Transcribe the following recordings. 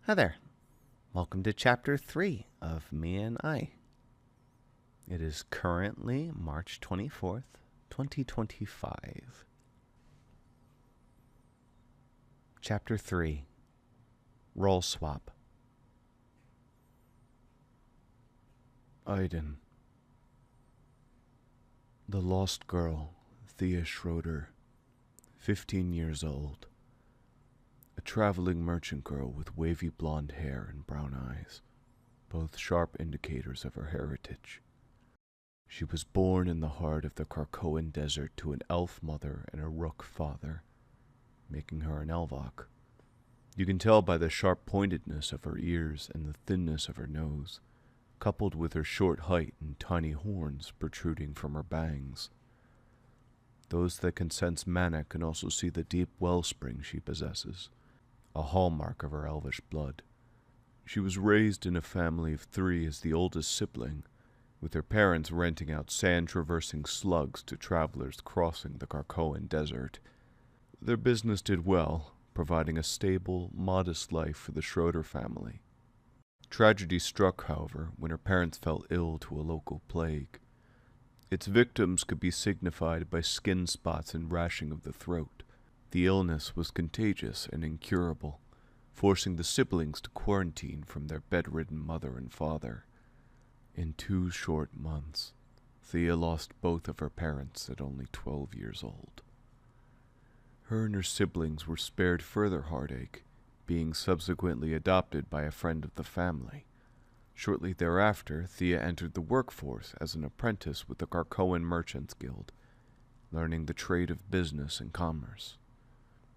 Hi there. Welcome to Chapter 3 of Me and I. It is currently March 24th, 2025. Chapter 3. Role Swap. Aiden. The lost girl, Thea Schroeder, 15 years old. A traveling merchant girl with wavy blonde hair and brown eyes, both sharp indicators of her heritage. She was born in the heart of the Carcoan desert to an elf mother and a rook father, making her an Elvok. You can tell by the sharp pointedness of her ears and the thinness of her nose, coupled with her short height and tiny horns protruding from her bangs. Those that can sense mana can also see the deep wellspring she possesses, a hallmark of her elvish blood. She was raised in a family of 3 as the oldest sibling, with her parents renting out sand-traversing slugs to travelers crossing the Carcoan desert. Their business did well, providing a stable, modest life for the Schroeder family. Tragedy struck, however, when her parents fell ill to a local plague. Its victims could be signified by skin spots and rashing of the throat. The illness was contagious and incurable, forcing the siblings to quarantine from their bedridden mother and father. In 2 short months, Thea lost both of her parents at only 12 years old. Her and her siblings were spared further heartache, being subsequently adopted by a friend of the family. Shortly thereafter, Thea entered the workforce as an apprentice with the Carcoan Merchants Guild, learning the trade of business and commerce.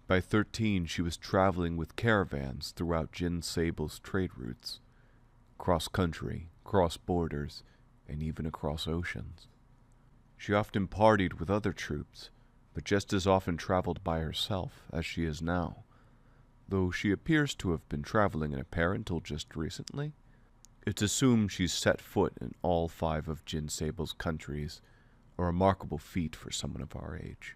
By 13, she was traveling with caravans throughout Gin Sable's trade routes, cross-country, cross-borders, and even across oceans. She often partied with other troops, but just as often traveled by herself as she is now, though she appears to have been traveling in a pair until just recently. It's assumed she's set foot in all 5 of Gin Sable's countries, a remarkable feat for someone of our age.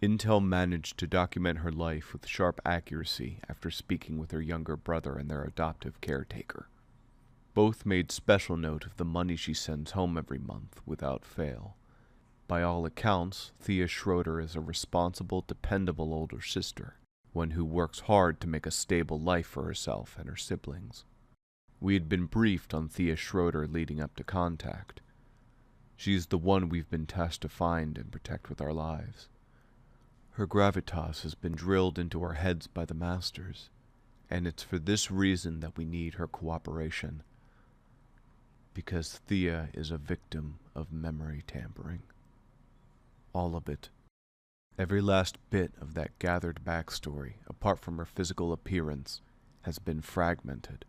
Intel managed to document her life with sharp accuracy after speaking with her younger brother and their adoptive caretaker. Both made special note of the money she sends home every month without fail. By all accounts, Thea Schroeder is a responsible, dependable older sister, one who works hard to make a stable life for herself and her siblings. We had been briefed on Thea Schroeder leading up to contact. She's the one we've been tasked to find and protect with our lives. Her gravitas has been drilled into our heads by the Masters, and it's for this reason that we need her cooperation. Because Thea is a victim of memory tampering. All of it. Every last bit of that gathered backstory, apart from her physical appearance, has been fragmented.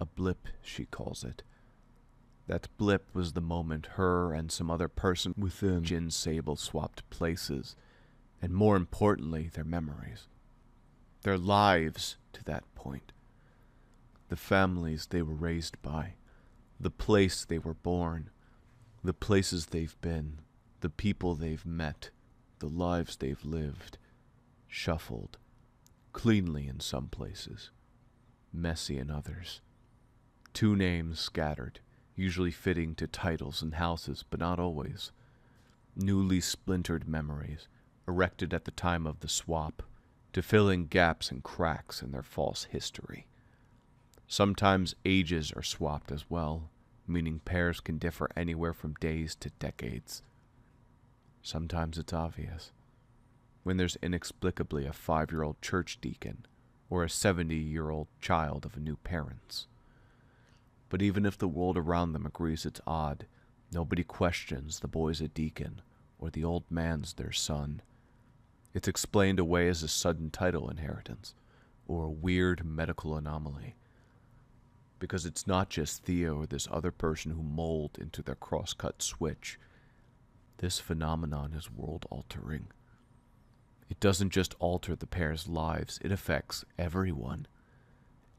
A blip, she calls it. That blip was the moment her and some other person within Gin Sable swapped places, and more importantly, their memories. Their lives to that point. The families they were raised by. The place they were born. The places they've been. The people they've met. The lives they've lived. Shuffled. Cleanly in some places. Messy in others. 2 names scattered, usually fitting to titles and houses, but not always. Newly splintered memories, erected at the time of the swap, to fill in gaps and cracks in their false history. Sometimes ages are swapped as well, meaning pairs can differ anywhere from days to decades. Sometimes it's obvious, when there's inexplicably a 5-year-old church deacon, or a 70-year-old child of new parents. But even if the world around them agrees it's odd, nobody questions the boy's a deacon, or the old man's their son. It's explained away as a sudden title inheritance, or a weird medical anomaly. Because it's not just Thea or this other person who mold into their cross-cut switch. This phenomenon is world-altering. It doesn't just alter the pair's lives, it affects everyone.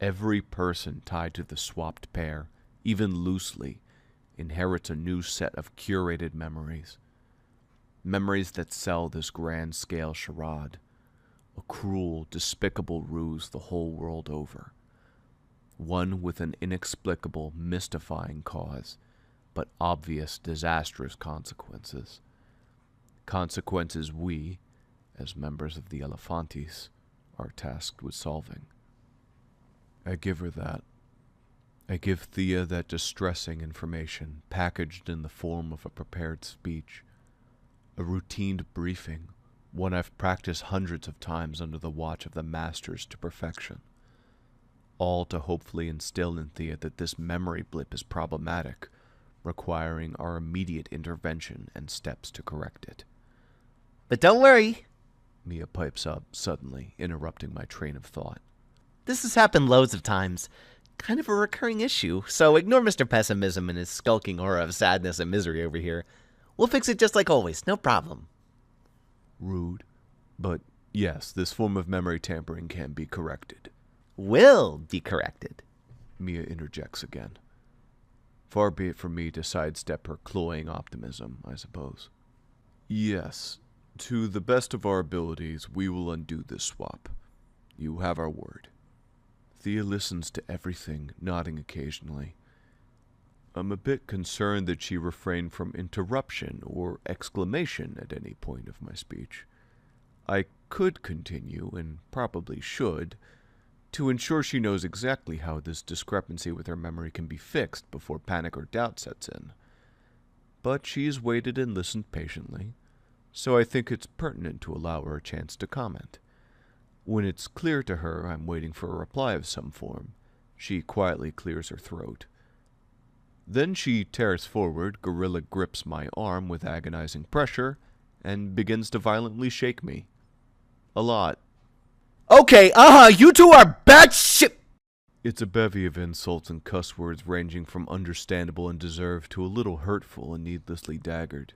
Every person tied to the swapped pair, even loosely, inherits a new set of curated memories. Memories that sell this grand-scale charade. A cruel, despicable ruse the whole world over. One with an inexplicable, mystifying cause, but obvious, disastrous consequences. Consequences we, as members of the Elephantis, are tasked with solving. I give her that. I give Thea that distressing information, packaged in the form of a prepared speech. A routine briefing, one I've practiced hundreds of times under the watch of the masters to perfection. All to hopefully instill in Thea that this memory blip is problematic, requiring our immediate intervention and steps to correct it. But don't worry, Mia pipes up, suddenly interrupting my train of thought. this has happened loads of times. Kind of a recurring issue, so ignore Mr. Pessimism and his skulking aura of sadness and misery over here. We'll fix it just like always, no problem. Rude. But yes, this form of memory tampering can be corrected. Will be corrected. Mia interjects again. Far be it from me to sidestep her cloying optimism, I suppose. Yes, to the best of our abilities, we will undo this swap. You have our word. Thea listens to everything, nodding occasionally. I'm a bit concerned that she refrained from interruption or exclamation at any point of my speech. I could continue, and probably should, to ensure she knows exactly how this discrepancy with her memory can be fixed before panic or doubt sets in. But she's waited and listened patiently, so I think it's pertinent to allow her a chance to comment. When it's clear to her I'm waiting for a reply of some form, she quietly clears her throat. Then she tears forward, gorilla grips my arm with agonizing pressure, and begins to violently shake me. A lot. Okay, you two are batshit! It's a bevy of insults and cuss words ranging from understandable and deserved to a little hurtful and needlessly daggered.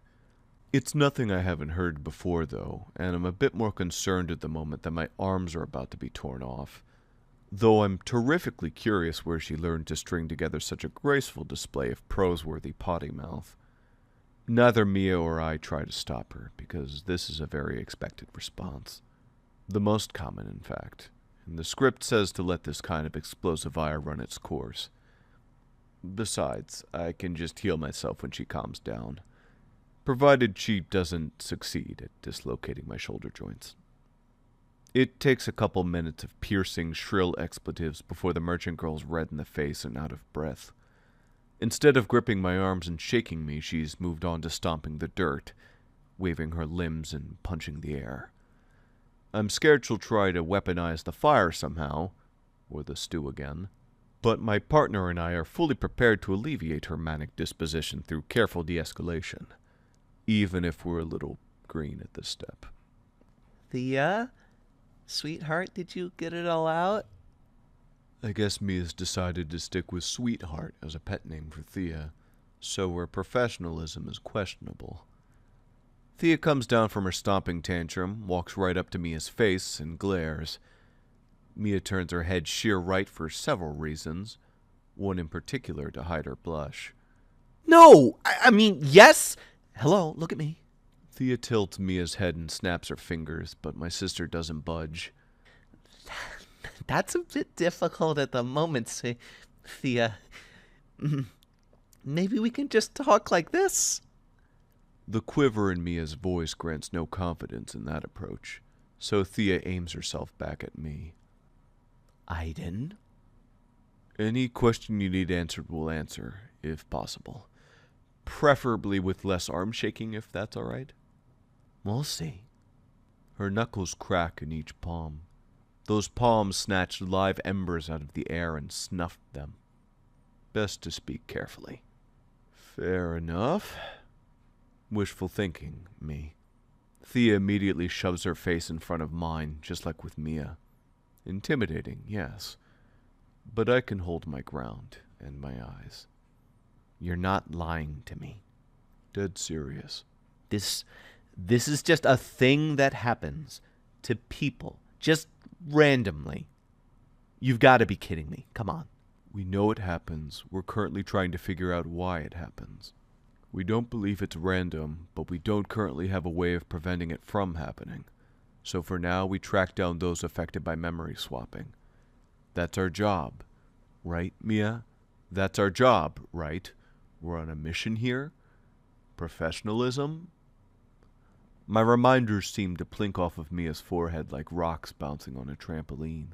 It's nothing I haven't heard before, though, and I'm a bit more concerned at the moment that my arms are about to be torn off. Though I'm terrifically curious where she learned to string together such a graceful display of prose-worthy potty mouth. Neither Mia or I try to stop her, because this is a very expected response. The most common, in fact, and the script says to let this kind of explosive ire run its course. Besides, I can just heal myself when she calms down, provided she doesn't succeed at dislocating my shoulder joints. It takes a couple minutes of piercing, shrill expletives before the merchant girl's red in the face and out of breath. Instead of gripping my arms and shaking me, she's moved on to stomping the dirt, waving her limbs and punching the air. I'm scared she'll try to weaponize the fire somehow, or the stew again, but my partner and I are fully prepared to alleviate her manic disposition through careful de-escalation, even if we're a little green at this step. Thea? Sweetheart, did you get it all out? I guess Mia's decided to stick with Sweetheart as a pet name for Thea, so her professionalism is questionable. Thea comes down from her stomping tantrum, walks right up to Mia's face, and glares. Mia turns her head sheer right for several reasons, one in particular to hide her blush. No! I mean, yes! Hello, look at me. Thea tilts Mia's head and snaps her fingers, but my sister doesn't budge. That's a bit difficult at the moment, Thea. Maybe we can just talk like this? The quiver in Mia's voice grants no confidence in that approach, so Thea aims herself back at me. Aiden? Any question you need answered we'll answer, if possible. Preferably with less arm shaking, if that's all right. We'll see. Her knuckles crack in each palm. Those palms snatched live embers out of the air and snuffed them. Best to speak carefully. Fair enough. Wishful thinking, me. Thea immediately shoves her face in front of mine, just like with Mia. Intimidating, yes. But I can hold my ground and my eyes. You're not lying to me. Dead serious. This is just a thing that happens to people, just randomly. You've got to be kidding me. Come on. We know it happens. We're currently trying to figure out why it happens. We don't believe it's random, but we don't currently have a way of preventing it from happening. So for now, we track down those affected by memory swapping. That's our job, right, Mia? That's our job, right? We're on a mission here? Professionalism? My reminders seemed to plink off of Mia's forehead like rocks bouncing on a trampoline.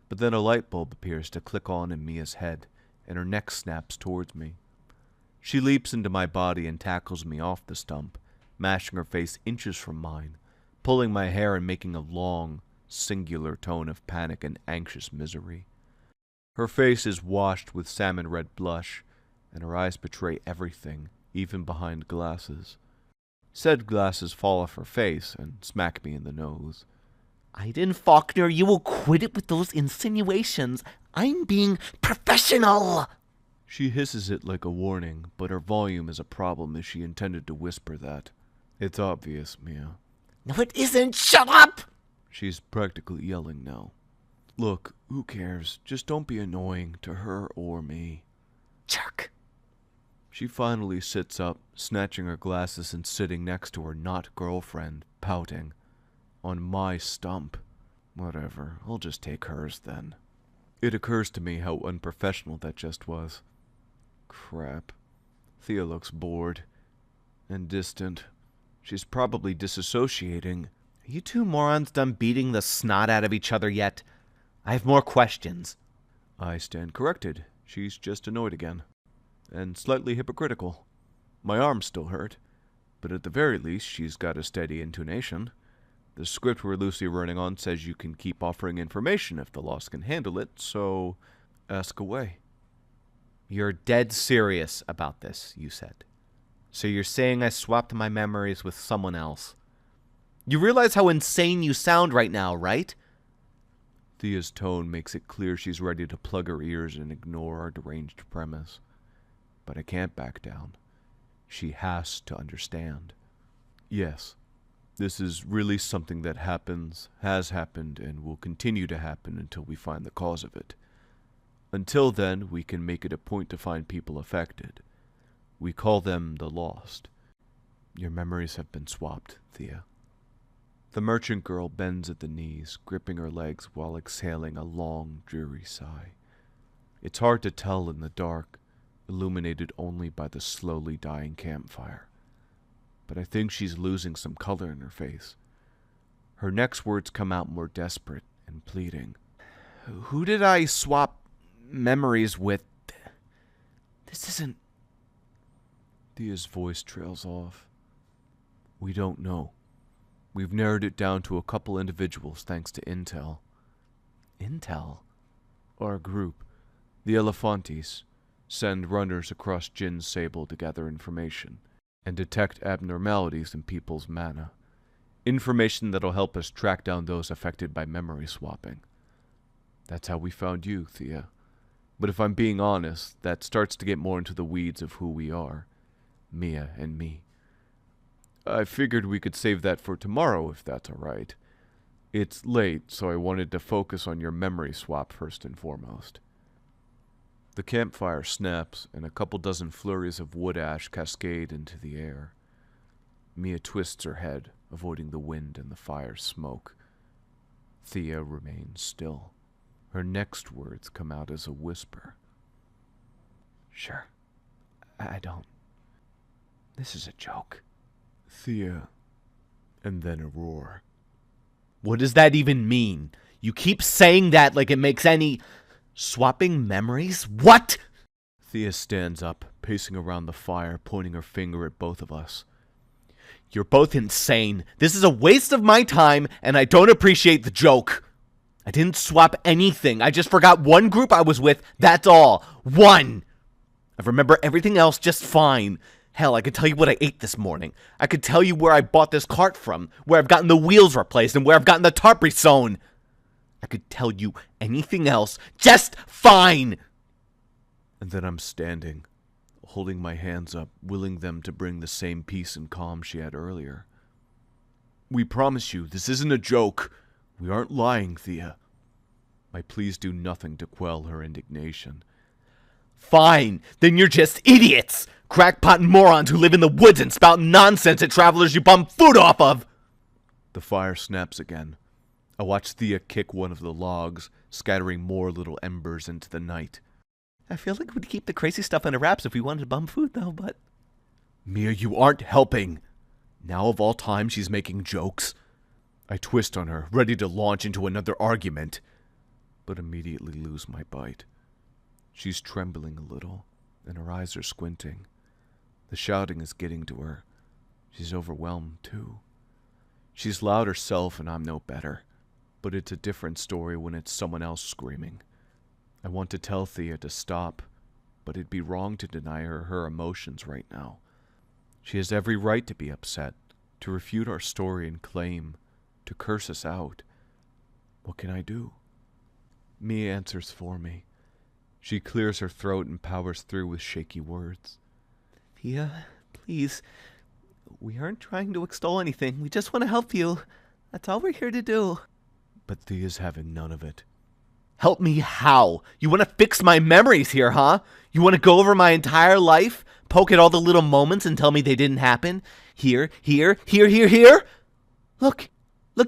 But then a light bulb appears to click on in Mia's head, and her neck snaps towards me. She leaps into my body and tackles me off the stump, mashing her face inches from mine, pulling my hair and making a long, singular tone of panic and anxious misery. Her face is washed with salmon-red blush, and her eyes betray everything, even behind glasses. Said glasses fall off her face and smack me in the nose. Aiden Faulkner, you will quit it with those insinuations. I'm being professional! She hisses it like a warning, but her volume is a problem as she intended to whisper that. It's obvious, Mia. No, it isn't! Shut up! She's practically yelling now. Look, who cares? Just don't be annoying to her or me. Jerk. She finally sits up, snatching her glasses and sitting next to her not-girlfriend, pouting. On my stump. Whatever, I'll just take hers then. It occurs to me how unprofessional that just was. Crap. Thea looks bored. And distant. She's probably disassociating. Are you two morons done beating the snot out of each other yet? I have more questions. I stand corrected. She's just annoyed again. And slightly hypocritical. My arms still hurt. But at the very least, she's got a steady intonation. The script we're loosely running on says you can keep offering information if the lost can handle it, so ask away. You're dead serious about this, you said. So you're saying I swapped my memories with someone else. You realize how insane you sound right now, right? Thea's tone makes it clear she's ready to plug her ears and ignore our deranged premise. But I can't back down. She has to understand. Yes, this is really something that happens, has happened, and will continue to happen until we find the cause of it. Until then, we can make it a point to find people affected. We call them the lost. Your memories have been swapped, Thea. The merchant girl bends at the knees, gripping her legs while exhaling a long, dreary sigh. It's hard to tell in the dark, illuminated only by the slowly dying campfire. But I think she's losing some color in her face. Her next words come out more desperate and pleading. Who did I swap memories with? This isn't... Thea's voice trails off. We don't know. We've narrowed it down to a couple individuals thanks to intel. Intel? Our group, the Elephantis, send runners across Gin Sable to gather information and detect abnormalities in people's mana. Information that'll help us track down those affected by memory swapping. That's how we found you, Thea. But if I'm being honest, that starts to get more into the weeds of who we are. Mia and me. I figured we could save that for tomorrow, if that's all right. It's late, so I wanted to focus on your memory swap first and foremost. The campfire snaps, and a couple dozen flurries of wood ash cascade into the air. Mia twists her head, avoiding the wind and the fire's smoke. Thea remains still. Her next words come out as a whisper. Sure. I don't. This is a joke. Thea. And then a roar. What does that even mean? You keep saying that like it makes any... Swapping memories? What? Thea stands up, pacing around the fire, pointing her finger at both of us. You're both insane. This is a waste of my time, and I don't appreciate the joke. I didn't swap anything. I just forgot one group I was with, that's all. One! I remember everything else just fine. Hell, I could tell you what I ate this morning. I could tell you where I bought this cart from, where I've gotten the wheels replaced, and where I've gotten the tarp resewn. I could tell you anything else just fine. And then I'm standing, holding my hands up, willing them to bring the same peace and calm she had earlier. We promise you, this isn't a joke. We aren't lying, Thea. My pleas do nothing to quell her indignation. Fine, then you're just idiots! Crackpot morons who live in the woods and spout nonsense at travelers you bum food off of! The fire snaps again. I watch Thea kick one of the logs, scattering more little embers into the night. I feel like we'd keep the crazy stuff under wraps if we wanted to bum food, though, but... Mia, you aren't helping. Now of all time, she's making jokes. I twist on her, ready to launch into another argument, but immediately lose my bite. She's trembling a little, and her eyes are squinting. The shouting is getting to her. She's overwhelmed, too. She's loud herself, and I'm no better. But it's a different story when it's someone else screaming. I want to tell Thea to stop, but it'd be wrong to deny her her emotions right now. She has every right to be upset, to refute our story and claim, to curse us out. What can I do? Mia answers for me. She clears her throat and powers through with shaky words. Thea, please. We aren't trying to extol anything. We just want to help you. That's all we're here to do. But Thea's having none of it. Help me how? You want to fix my memories here, huh? You want to go over my entire life, poke at all the little moments and tell me they didn't happen? Here. Look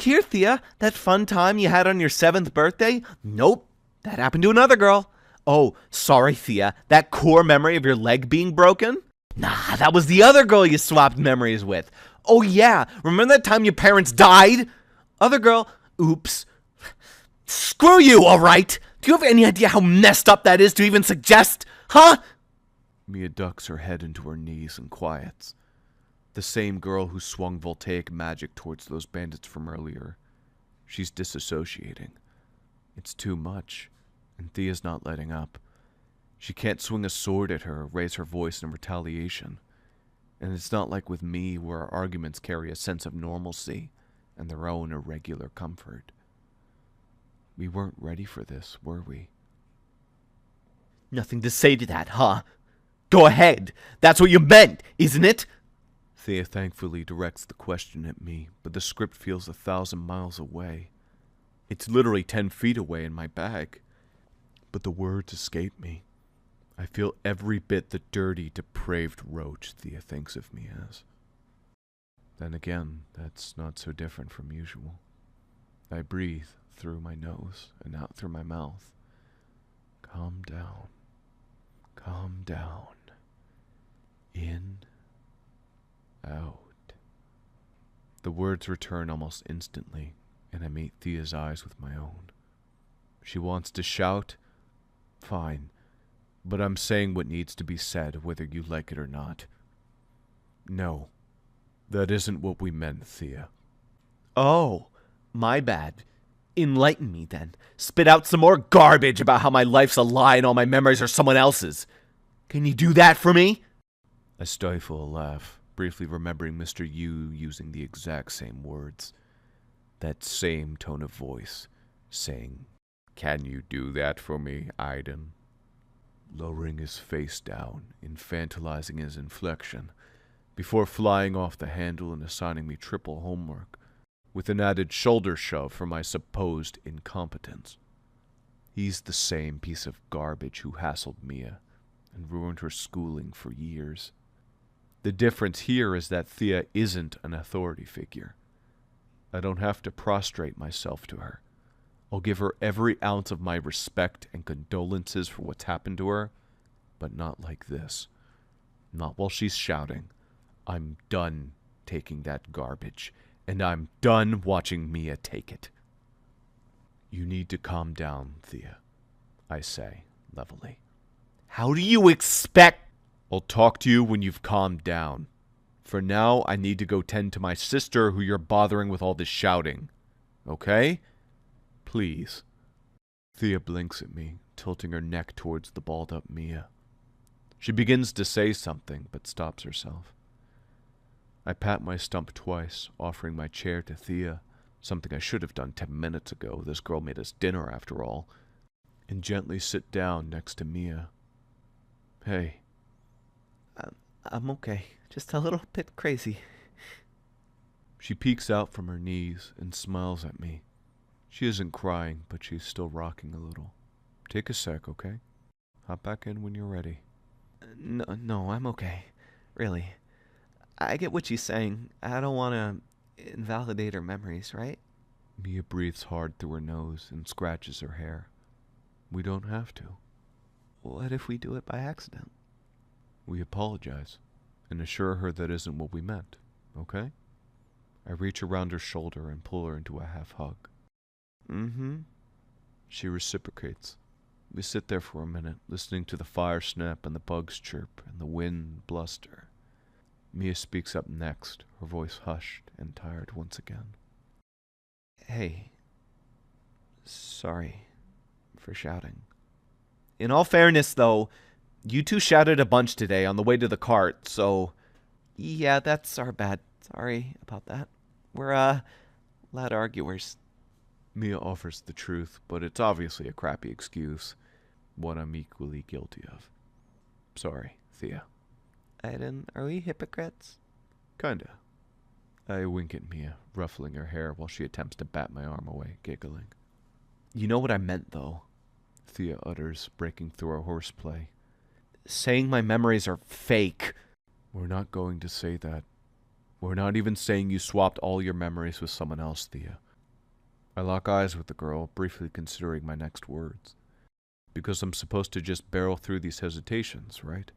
here, Thea. That fun time you had on your 7th birthday? Nope. That happened to another girl. Oh, sorry, Thea. That core memory of your leg being broken? Nah, that was the other girl you swapped memories with. Oh yeah, remember that time your parents died? Other girl, oops. Screw you, alright? Do you have any idea how messed up that is to even suggest? Huh? Mia ducks her head into her knees and quiets. The same girl who swung voltaic magic towards those bandits from earlier. She's disassociating. It's too much, and Thea's not letting up. She can't swing a sword at her or raise her voice in retaliation. And it's not like with me where our arguments carry a sense of normalcy and their own irregular comfort. We weren't ready for this, were we? Nothing to say to that, huh? Go ahead. That's what you meant, isn't it? Thea thankfully directs the question at me, but the script feels 1,000 miles away. It's literally 10 feet away in my bag. But the words escape me. I feel every bit the dirty, depraved roach Thea thinks of me as. Then again, that's not so different from usual. I breathe through my nose and out through my mouth. Calm down. Calm down. In. Out. The words return almost instantly, and I meet Thea's eyes with my own. She wants to shout. Fine. But I'm saying what needs to be said, whether you like it or not. No. That isn't what we meant, Thea. Oh, my bad. Enlighten me, then. Spit out some more garbage about how my life's a lie and all my memories are someone else's. Can you do that for me? I stifle a laugh, briefly remembering Mr. Yu using the exact same words. That same tone of voice, saying, "Can you do that for me, Aiden?" Lowering his face down, infantilizing his inflection, before flying off the handle and assigning me triple homework, with an added shoulder shove for my supposed incompetence. He's the same piece of garbage who hassled Mia and ruined her schooling for years. The difference here is that Thea isn't an authority figure. I don't have to prostrate myself to her. I'll give her every ounce of my respect and condolences for what's happened to her, but not like this. Not while she's shouting. I'm done taking that garbage, and I'm done watching Mia take it. You need to calm down, Thea, I say, levelly. How do you expect? I'll talk to you when you've calmed down. For now, I need to go tend to my sister who you're bothering with all this shouting. Okay? Please. Thea blinks at me, tilting her neck towards the balled-up Mia. She begins to say something, but stops herself. I pat my stump twice, offering my chair to Thea, something I should have done 10 minutes ago. This girl made us dinner, after all, and gently sit down next to Mia. Hey. I'm okay. Just a little bit crazy. She peeks out from her knees and smiles at me. She isn't crying, but she's still rocking a little. Take a sec, okay? Hop back in when you're ready. No, I'm okay. Really. I get what she's saying. I don't want to invalidate her memories, right? Mia breathes hard through her nose and scratches her hair. We don't have to. What if we do it by accident? We apologize and assure her that isn't what we meant, okay? I reach around her shoulder and pull her into a half hug. Mm-hmm. She reciprocates. We sit there for a minute, listening to the fire snap and the bugs chirp and the wind bluster. Mia speaks up next, her voice hushed and tired once again. Hey. Sorry for shouting. In all fairness, though, you two shouted a bunch today on the way to the cart, so... Yeah, that's our bad. Sorry about that. We're, loud arguers. Mia offers the truth, but it's obviously a crappy excuse. One I'm equally guilty of. Sorry, Thea. Aiden, are we hypocrites? Kinda. I wink at Mia, ruffling her hair while she attempts to bat my arm away, giggling. You know what I meant, though. Thea utters, breaking through our horseplay. Saying my memories are fake. We're not going to say that. We're not even saying you swapped all your memories with someone else, Thea. I lock eyes with the girl, briefly considering my next words. Because I'm supposed to just barrel through these hesitations, right?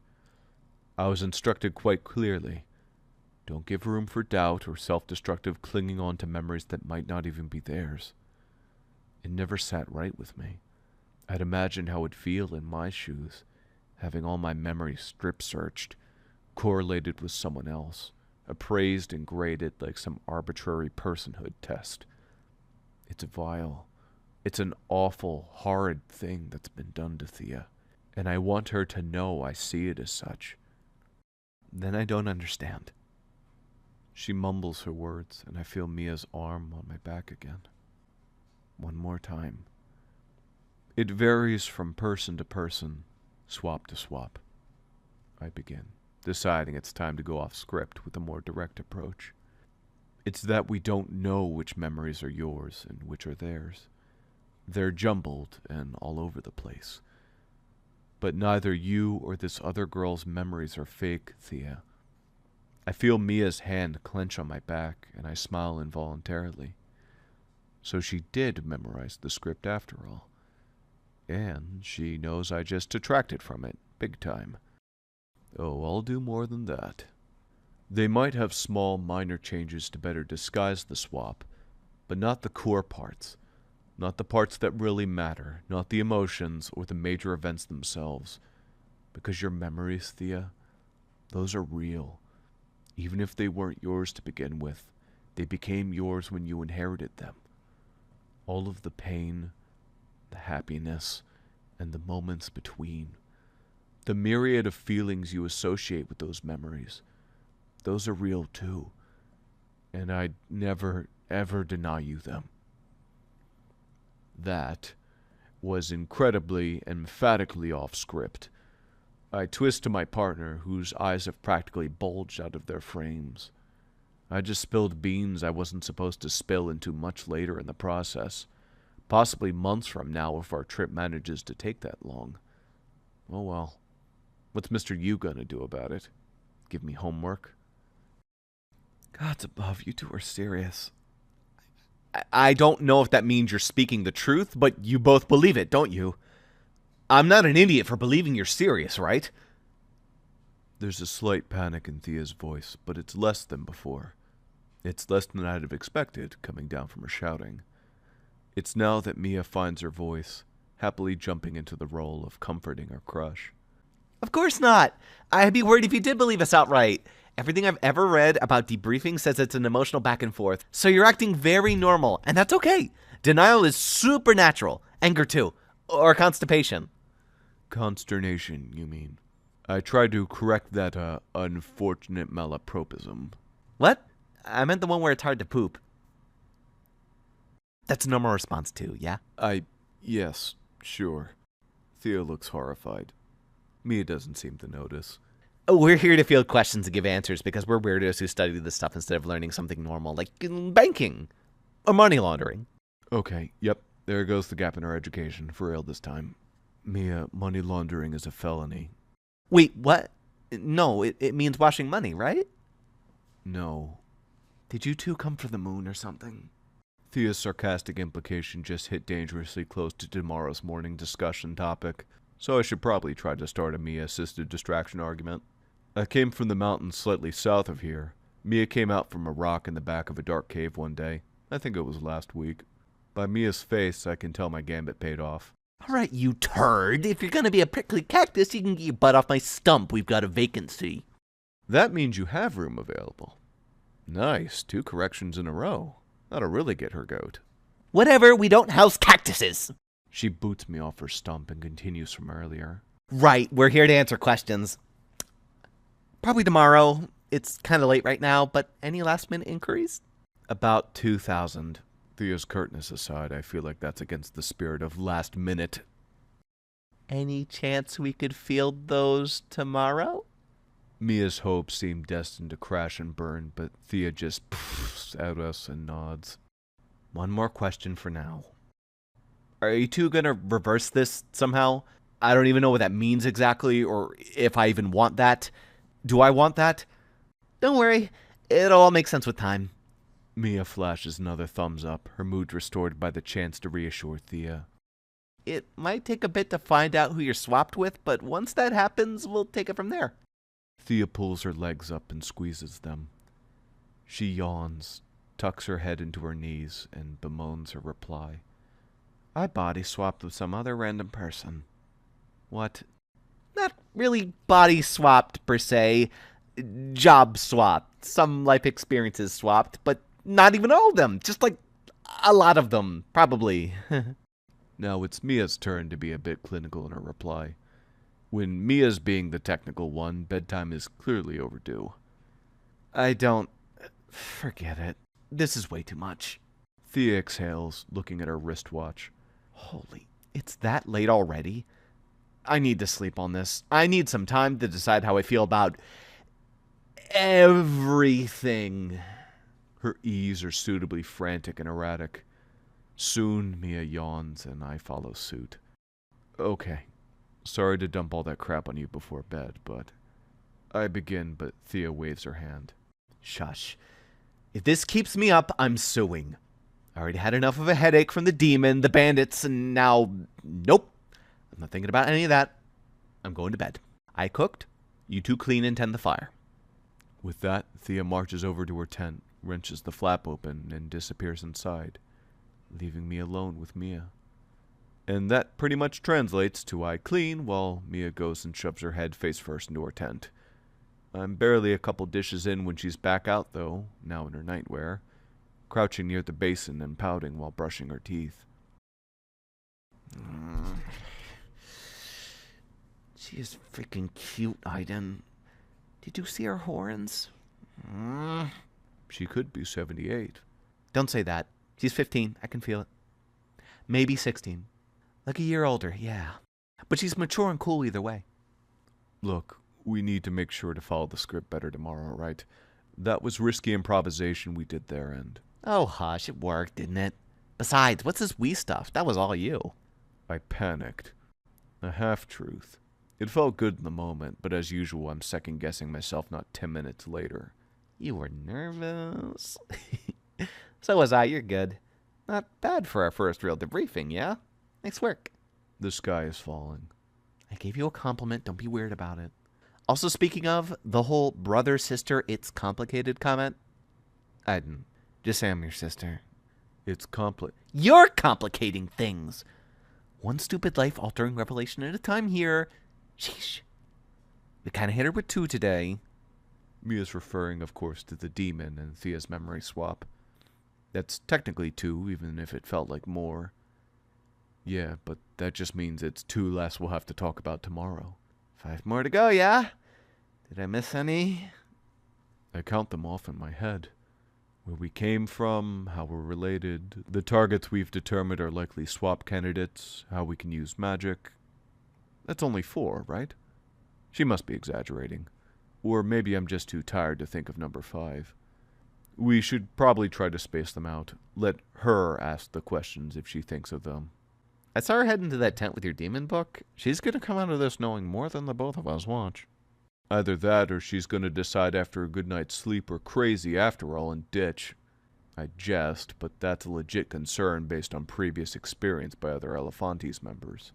I was instructed quite clearly. Don't give room for doubt or self-destructive clinging on to memories that might not even be theirs. It never sat right with me. I'd imagined how it'd feel in my shoes, having all my memories strip-searched, correlated with someone else, appraised and graded like some arbitrary personhood test. It's vile. It's an awful, horrid thing that's been done to Thea, and I want her to know I see it as such. Then I don't understand. She mumbles her words, and I feel Mia's arm on my back again. One more time. It varies from person to person, swap to swap. I begin, deciding it's time to go off script with a more direct approach. It's that we don't know which memories are yours and which are theirs. They're jumbled and all over the place. But neither you or this other girl's memories are fake, Thea. I feel Mia's hand clench on my back, and I smile involuntarily. So she did memorize the script after all. And she knows I just detracted from it, big time. Oh, I'll do more than that. They might have small, minor changes to better disguise the swap, but not the core parts. Not the parts that really matter, not the emotions or the major events themselves. Because your memories, Thea, those are real. Even if they weren't yours to begin with, they became yours when you inherited them. All of the pain, the happiness, and the moments between. The myriad of feelings you associate with those memories. Those are real too. And I'd never, ever deny you them. That was incredibly, emphatically off script. I twist to my partner, whose eyes have practically bulged out of their frames. I just spilled beans I wasn't supposed to spill into much later in the process. Possibly months from now if our trip manages to take that long. Oh well. What's Mr. Yu gonna do about it? Give me homework? God's above, you two are serious. I don't know if that means you're speaking the truth, but you both believe it, don't you? I'm not an idiot for believing you're serious, right? There's a slight panic in Thea's voice, but it's less than before. It's less than I'd have expected, coming down from her shouting. It's now that Mia finds her voice, happily jumping into the role of comforting her crush. Of course not. I'd be worried if you did believe us outright. Everything I've ever read about debriefing says it's an emotional back and forth, so you're acting very normal, and that's okay. Denial is supernatural. Anger too. Or constipation. Consternation, you mean? I tried to correct that, unfortunate malapropism. What? I meant the one where it's hard to poop. That's a normal response too, yeah? Yes, sure. Thea looks horrified. Mia doesn't seem to notice. We're here to field questions and give answers because we're weirdos who study this stuff instead of learning something normal, like banking or money laundering. Okay, yep, there goes the gap in our education, for real this time. Mia, money laundering is a felony. Wait, what? No, it means washing money, right? No. Did you two come for the moon or something? Thea's sarcastic implication just hit dangerously close to tomorrow's morning discussion topic, so I should probably try to start a Mia-assisted distraction argument. I came from the mountains slightly south of here. Mia came out from a rock in the back of a dark cave one day. I think it was last week. By Mia's face, I can tell my gambit paid off. All right, you turd. If you're going to be a prickly cactus, you can get your butt off my stump. We've got a vacancy. That means you have room available. Nice, 2 corrections in a row. That'll really get her goat. Whatever, we don't house cactuses. She boots me off her stump and continues from earlier. Right, we're here to answer questions. Probably tomorrow. It's kind of late right now, but any last-minute inquiries? About 2,000. Thea's curtness aside, I feel like that's against the spirit of last minute. Any chance we could field those tomorrow? Mia's hopes seem destined to crash and burn, but Thea just puffs at us and nods. One more question for now. Are you two going to reverse this somehow? I don't even know what that means exactly, or if I even want that. Do I want that? Don't worry, it'll all make sense with time. Mia flashes another thumbs up, her mood restored by the chance to reassure Thea. It might take a bit to find out who you're swapped with, but once that happens, we'll take it from there. Thea pulls her legs up and squeezes them. She yawns, tucks her head into her knees, and bemoans her reply. I body swapped with some other random person. What? Not really body swapped, per se. Job swapped. Some life experiences swapped, but not even all of them. Just like a lot of them, probably. Now it's Mia's turn to be a bit clinical in her reply. When Mia's being the technical one, bedtime is clearly overdue. I don't... Forget it. This is way too much. Thea exhales, looking at her wristwatch. Holy, it's that late already? I need to sleep on this. I need some time to decide how I feel about everything. Her E's are suitably frantic and erratic. Soon, Mia yawns, and I follow suit. Okay. Sorry to dump all that crap on you before bed, but... I begin, but Thea waves her hand. Shush. If this keeps me up, I'm suing. I already had enough of a headache from the demon, the bandits, and now... Nope. I'm not thinking about any of that. I'm going to bed. I cooked. You two clean and tend the fire. With that, Thea marches over to her tent, wrenches the flap open, and disappears inside, leaving me alone with Mia. And that pretty much translates to I clean while Mia goes and shoves her head face first into her tent. I'm barely a couple dishes in when she's back out, though, now in her nightwear, crouching near the basin and pouting while brushing her teeth. She is freaking cute, Aiden. Did you see her horns? She could be 78. Don't say that. She's 15. I can feel it. Maybe 16. Like a year older, yeah. But she's mature and cool either way. Look, we need to make sure to follow the script better tomorrow, right? That was risky improvisation we did there, and... Oh, hush, it worked, didn't it? Besides, what's this we stuff? That was all you. I panicked. A half-truth. It felt good in the moment, but as usual, I'm second-guessing myself not 10 minutes later. You were nervous. So was I, you're good. Not bad for our first real debriefing, yeah? Nice work. The sky is falling. I gave you a compliment, don't be weird about it. Also, speaking of, the whole brother-sister, it's complicated comment. Aiden, just say I'm your sister. It's You're complicating things. One stupid life-altering revelation at a time here. Sheesh. We kind of hit her with 2 today. Mia's referring, of course, to the demon and Thea's memory swap. That's technically 2, even if it felt like more. Yeah, but that just means it's 2 less we'll have to talk about tomorrow. 5 more to go, yeah? Did I miss any? I count them off in my head. Where we came from, how we're related, the targets we've determined are likely swap candidates, how we can use magic. That's only 4, right? She must be exaggerating. Or maybe I'm just too tired to think of number 5. We should probably try to space them out. Let her ask the questions if she thinks of them. I saw her head into that tent with your demon book. She's going to come out of this knowing more than the both of us. Watch. Either that or she's going to decide after a good night's sleep we're crazy after all and ditch. I jest, but that's a legit concern based on previous experience by other Elephantis members.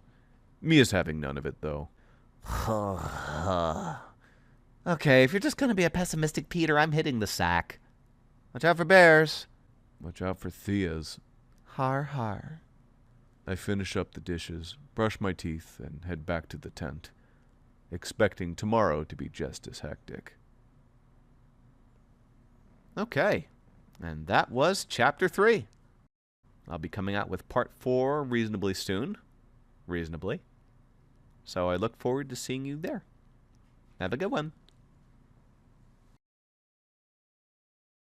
Mia's having none of it, though. Okay, if you're just gonna be a pessimistic Peter, I'm hitting the sack. Watch out for bears. Watch out for Thea's. Har har. I finish up the dishes, brush my teeth, and head back to the tent, expecting tomorrow to be just as hectic. Okay, and that was Chapter 3. I'll be coming out with Part 4 reasonably soon. Reasonably. So I look forward to seeing you there. Have a good one.